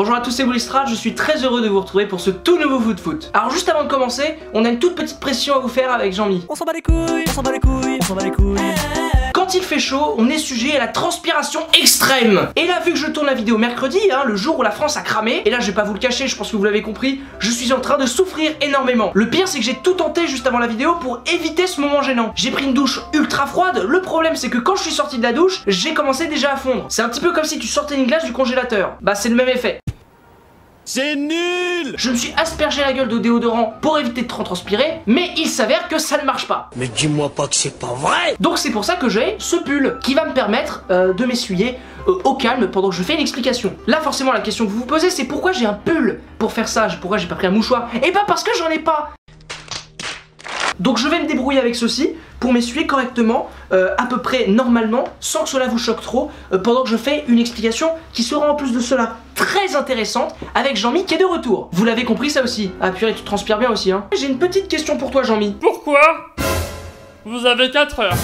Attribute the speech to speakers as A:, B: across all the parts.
A: Bonjour à tous, c'est Willystrad, je suis très heureux de vous retrouver pour ce tout nouveau foot. Alors juste avant de commencer, on a une toute petite pression à vous faire avec Jean-Mi.
B: On s'en bat les couilles, on s'en bat les couilles, on s'en bat les couilles.
A: Quand il fait chaud, on est sujet à la transpiration extrême. Et là, vu que je tourne la vidéo mercredi, le jour où la France a cramé, et là je vais pas vous le cacher, je pense que vous l'avez compris, je suis en train de souffrir énormément. Le pire c'est que j'ai tout tenté juste avant la vidéo pour éviter ce moment gênant. J'ai pris une douche ultra froide, le problème c'est que quand je suis sorti de la douche, j'ai commencé déjà à fondre. C'est un petit peu comme si tu sortais une glace du congélateur. Bah c'est le même effet.
B: C'est nul!
A: Je me suis aspergé la gueule de déodorant pour éviter de trop transpirer, mais il s'avère que ça ne marche pas.
B: Mais dis-moi pas que c'est pas vrai!
A: Donc c'est pour ça que j'ai ce pull qui va me permettre de m'essuyer au calme pendant que je fais une explication. Là forcément la question que vous vous posez c'est pourquoi j'ai un pull pour faire ça, pourquoi j'ai pas pris un mouchoir? Et bah parce que j'en ai pas. Donc je vais me débrouiller avec ceci pour m'essuyer correctement, à peu près normalement, sans que cela vous choque trop, pendant que je fais une explication qui sera en plus de cela très intéressante avec Jean-Mi qui est de retour. Vous l'avez compris ça aussi? Ah purée, tu transpires bien aussi hein. J'ai une petite question pour toi Jean-Mi.
C: Pourquoi vous avez 4 heures?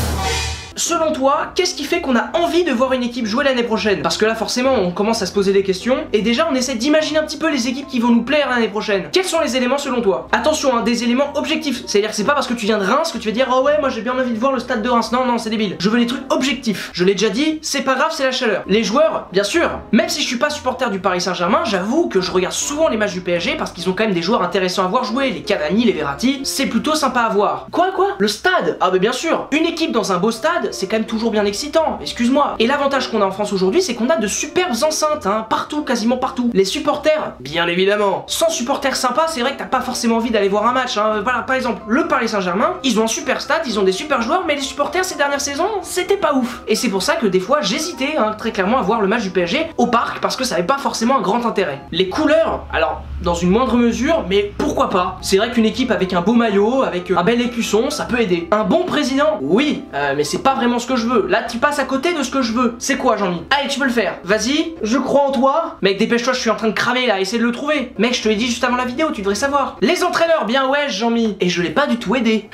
A: Selon toi, qu'est-ce qui fait qu'on a envie de voir une équipe jouer l'année prochaine? Parce que là forcément on commence à se poser des questions et déjà on essaie d'imaginer un petit peu les équipes qui vont nous plaire l'année prochaine. Quels sont les éléments selon toi? Attention, des éléments objectifs, c'est-à-dire que c'est pas parce que tu viens de Reims que tu vas dire oh ouais moi j'ai bien envie de voir le stade de Reims. Non c'est débile. Je veux des trucs objectifs. Je l'ai déjà dit, c'est pas grave, c'est la chaleur. Les joueurs, bien sûr, même si je suis pas supporter du Paris Saint-Germain, j'avoue que je regarde souvent les matchs du PSG parce qu'ils ont quand même des joueurs intéressants à voir jouer, les Cavani, les Verratti, c'est plutôt sympa à voir. Quoi? Le stade? Ah bah bien sûr, une équipe dans un beau stade, c'est quand même toujours bien excitant, excuse-moi. Et l'avantage qu'on a en France aujourd'hui, c'est qu'on a de superbes enceintes, partout, quasiment partout. Les supporters, bien évidemment. Sans supporters sympas, c'est vrai que t'as pas forcément envie d'aller voir un match. Voilà, par exemple, le Paris Saint-Germain, ils ont un super stade, ils ont des super joueurs, mais les supporters ces dernières saisons, c'était pas ouf. Et c'est pour ça que des fois, j'hésitais très clairement à voir le match du PSG au parc, parce que ça avait pas forcément un grand intérêt. Les couleurs, alors, dans une moindre mesure, mais pourquoi pas? C'est vrai qu'une équipe avec un beau maillot, avec un bel écusson, ça peut aider. Un bon président, oui, mais c'est pas vraiment ce que je veux. Là, tu passes à côté de ce que je veux. C'est quoi, Jean-Mi? Allez, tu peux le faire. Vas-y, je crois en toi. Mec, dépêche-toi, je suis en train de cramer là. Essaie de le trouver. Mec, je te l'ai dit juste avant la vidéo, tu devrais savoir. Les entraîneurs, bien ouais, Jean-Mi. Et je l'ai pas du tout aidé.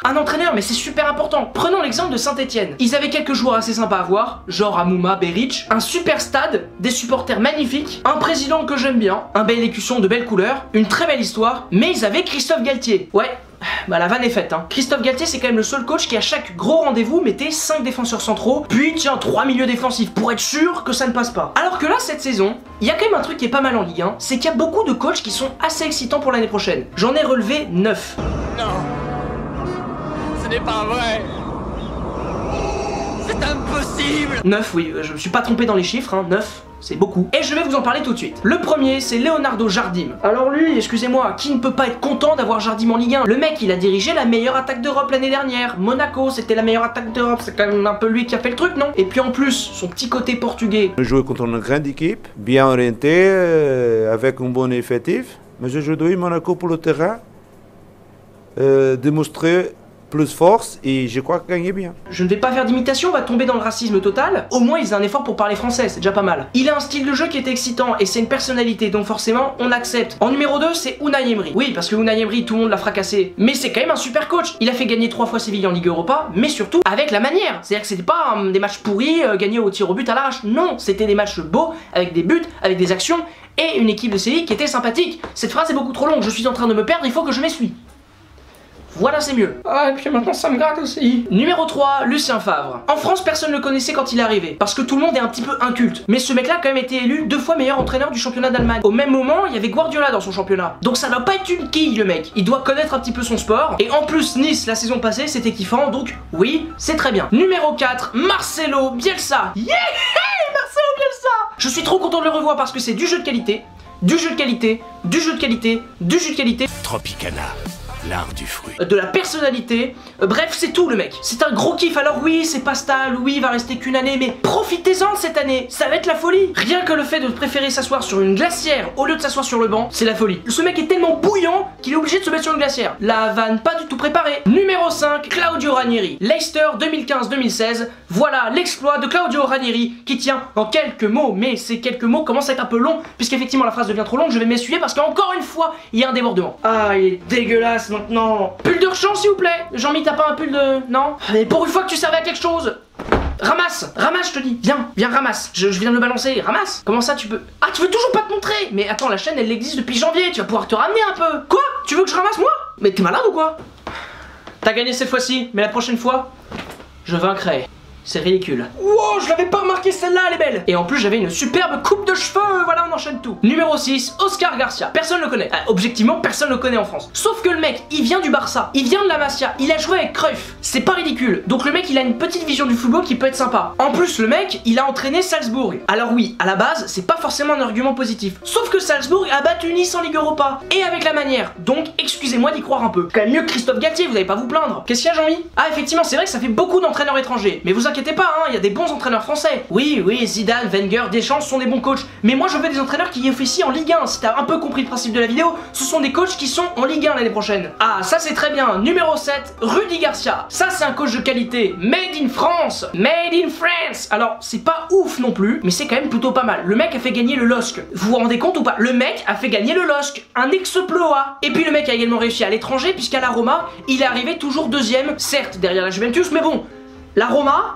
A: Un entraîneur, mais c'est super important. Prenons l'exemple de Saint-Etienne. Ils avaient quelques joueurs assez sympas à voir, genre Amouma, Beric, un super stade, des supporters magnifiques, un président que j'aime bien, un bel écusson de belles couleurs, une très belle histoire, mais ils avaient Christophe Galtier. Ouais, bah la vanne est faite Christophe Galtier c'est quand même le seul coach qui à chaque gros rendez-vous mettait 5 défenseurs centraux, puis tiens 3 milieux défensifs pour être sûr que ça ne passe pas. Alors que là cette saison, il y a quand même un truc qui est pas mal en Ligue 1, c'est qu'il y a beaucoup de coachs qui sont assez excitants pour l'année prochaine. J'en ai relevé 9.
B: Non, ce n'est pas vrai. C'est impossible.
A: 9, oui, je me suis pas trompé dans les chiffres, 9. C'est beaucoup. Et je vais vous en parler tout de suite. Le premier, c'est Leonardo Jardim. Alors lui, excusez-moi, qui ne peut pas être content d'avoir Jardim en Ligue 1? Le mec, il a dirigé la meilleure attaque d'Europe l'année dernière. Monaco, c'était la meilleure attaque d'Europe. C'est quand même un peu lui qui a fait le truc, non? Et puis en plus, son petit côté portugais.
D: Je joue contre une grande équipe, bien orientée, avec un bon effectif. Mais je dois Monaco pour le terrain, démontrer plus force et je crois gagner bien.
A: Je ne vais pas faire d'imitation, on va tomber dans le racisme total. Au moins, ils ont un effort pour parler français, c'est déjà pas mal. Il a un style de jeu qui est excitant et c'est une personnalité, donc forcément, on accepte. En numéro 2, c'est Unai Emery. Oui, parce que Unai Emery, tout le monde l'a fracassé. Mais c'est quand même un super coach. Il a fait gagner 3 fois Séville en Ligue Europa, mais surtout avec la manière. C'est-à-dire que c'était pas des matchs pourris, gagnés au tir au but à l'arrache. Non, c'était des matchs beaux, avec des buts, avec des actions et une équipe de Séville qui était sympathique. Cette phrase est beaucoup trop longue, je suis en train de me perdre, il faut que je m'essuie. Voilà, c'est mieux. Ah, et puis maintenant ça me gratte aussi. Numéro 3, Lucien Favre. En France, personne ne le connaissait quand il est arrivé, parce que tout le monde est un petit peu inculte. Mais ce mec-là a quand même été élu 2 fois meilleur entraîneur du championnat d'Allemagne. Au même moment, il y avait Guardiola dans son championnat. Donc ça doit pas être une quille, le mec. Il doit connaître un petit peu son sport. Et en plus, Nice, la saison passée, c'était kiffant, donc oui, c'est très bien. Numéro 4, Marcelo Bielsa. Yeah, Marcelo Bielsa. Je suis trop content de le revoir parce que c'est du jeu de qualité, du jeu de qualité, du jeu de qualité, du jeu de qualité.
B: Tropicana, l'art du fruit.
A: De la personnalité, bref c'est tout le mec. C'est un gros kiff, alors oui c'est pas stable, oui il va rester qu'une année, mais profitez-en de cette année, ça va être la folie. Rien que le fait de préférer s'asseoir sur une glacière au lieu de s'asseoir sur le banc, c'est la folie. Ce mec est tellement bouillant qu'il est obligé de se mettre sur une glacière. La vanne pas du tout préparée. Numéro 5, Claudio Ranieri. Leicester 2015-2016, voilà l'exploit de Claudio Ranieri qui tient en quelques mots, mais ces quelques mots commencent à être un peu longs, puisqu'effectivement la phrase devient trop longue, je vais m'essuyer parce qu'encore une fois, il y a un débordement. Ah il est dégueulasse maintenant. Pull de rechange s'il vous plaît. Jean-Mi, t'as pas un pull de... Non? Mais pour une fois que tu servais à quelque chose. Ramasse, ramasse, je te dis. Viens, ramasse. Je viens de le balancer. Ramasse. Comment ça, tu peux... Ah, tu veux toujours pas te montrer? Mais attends, la chaîne, elle existe depuis janvier. Tu vas pouvoir te ramener un peu. Quoi? Tu veux que je ramasse, moi? Mais t'es malade ou quoi? T'as gagné cette fois-ci, mais la prochaine fois, je vaincrai. C'est ridicule. Wow, je l'avais pas remarqué, celle-là, elle est belle. Et en plus, j'avais une superbe coupe de cheveux. Voilà, on enchaîne tout. Numéro 6, Oscar Garcia. Personne le connaît. Objectivement, personne le connaît en France. Sauf que le mec, il vient du Barça. Il vient de la Masia. Il a joué avec Cruyff. C'est pas ridicule. Donc le mec, il a une petite vision du football qui peut être sympa. En plus, le mec, il a entraîné Salzbourg. Alors oui, à la base, c'est pas forcément un argument positif. Sauf que Salzbourg a battu Nice en Ligue Europa. Et avec la manière. Donc, excusez-moi d'y croire un peu. Quand même mieux que Christophe Galtier, vous allez pas vous plaindre. Qu'est-ce qu'il y a, Jean-Mi? Ah, effectivement, c'est vrai que ça fait beaucoup d'entraîneurs étrangers. Mais vous inquiétez pas, hein, il y a des bons entraîneurs français. Oui, Zidane, Wenger, Deschamps sont des bons coachs. Mais moi, je veux des entraîneurs qui officient en Ligue 1. Si t'as un peu compris le principe de la vidéo, ce sont des coachs qui sont en Ligue 1 l'année prochaine. Ah, ça c'est très bien. Numéro 7, Rudy Garcia. Ça, c'est un coach de qualité. Made in France. Made in France. Alors, c'est pas ouf non plus, mais c'est quand même plutôt pas mal. Le mec a fait gagner le LOSC. Vous vous rendez compte ou pas? Le mec a fait gagner le LOSC. Un exploit. Et puis le mec a également réussi à l'étranger, puisqu'à la Roma, il est arrivé toujours deuxième, certes derrière la Juventus, mais bon, la Roma...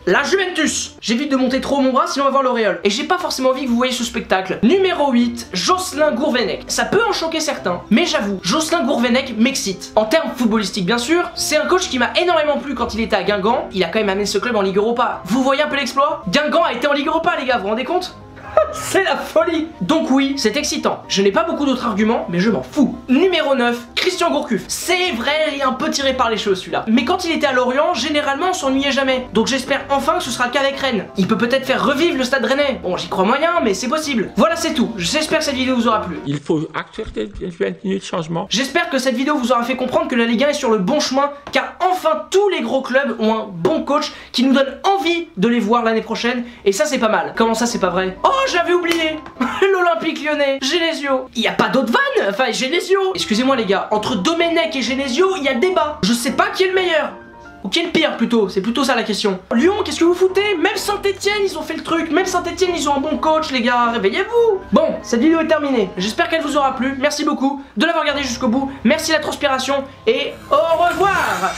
A: La Juventus. J'évite de monter trop mon bras sinon on va voir l'auréole. Et j'ai pas forcément envie que vous voyez ce spectacle. Numéro 8, Jocelyn Gourvenec. Ça peut en choquer certains, mais j'avoue, Jocelyn Gourvenec m'excite. En termes footballistiques bien sûr, c'est un coach qui m'a énormément plu quand il était à Guingamp. Il a quand même amené ce club en Ligue Europa. Vous voyez un peu l'exploit? Guingamp a été en Ligue Europa les gars, vous vous rendez compte? C'est la folie. Donc oui, c'est excitant. Je n'ai pas beaucoup d'autres arguments, mais je m'en fous. Numéro 9, Christian Gourcuff. C'est vrai, il est un peu tiré par les cheveux celui-là. Mais quand il était à Lorient, généralement on s'ennuyait jamais. Donc j'espère enfin que ce sera le cas avec Rennes. Il peut peut-être faire revivre le Stade Rennais. Bon, j'y crois moyen, mais c'est possible. Voilà, c'est tout. J'espère que cette vidéo vous aura plu.
B: Il faut accepter les 20 minutes de changement.
A: J'espère que cette vidéo vous aura fait comprendre que la Ligue 1 est sur le bon chemin, car enfin tous les gros clubs ont un bon coach qui nous donne envie de les voir l'année prochaine. Et ça, c'est pas mal. Comment ça, c'est pas vrai? Oh, j'avais oublié. L'Olympique Lyonnais, Genesio. Il y a pas d'autre vanne. Enfin, Genesio. Excusez-moi les gars, entre Domenech et Genesio, il y a le débat. Je sais pas qui est le meilleur. Ou qui est le pire plutôt, c'est plutôt ça la question. Lyon, qu'est-ce que vous foutez? Même Saint-Etienne, ils ont fait le truc. Même Saint-Etienne, ils ont un bon coach les gars, réveillez-vous. Bon, cette vidéo est terminée. J'espère qu'elle vous aura plu. Merci beaucoup de l'avoir regardé jusqu'au bout. Merci la transpiration et au revoir.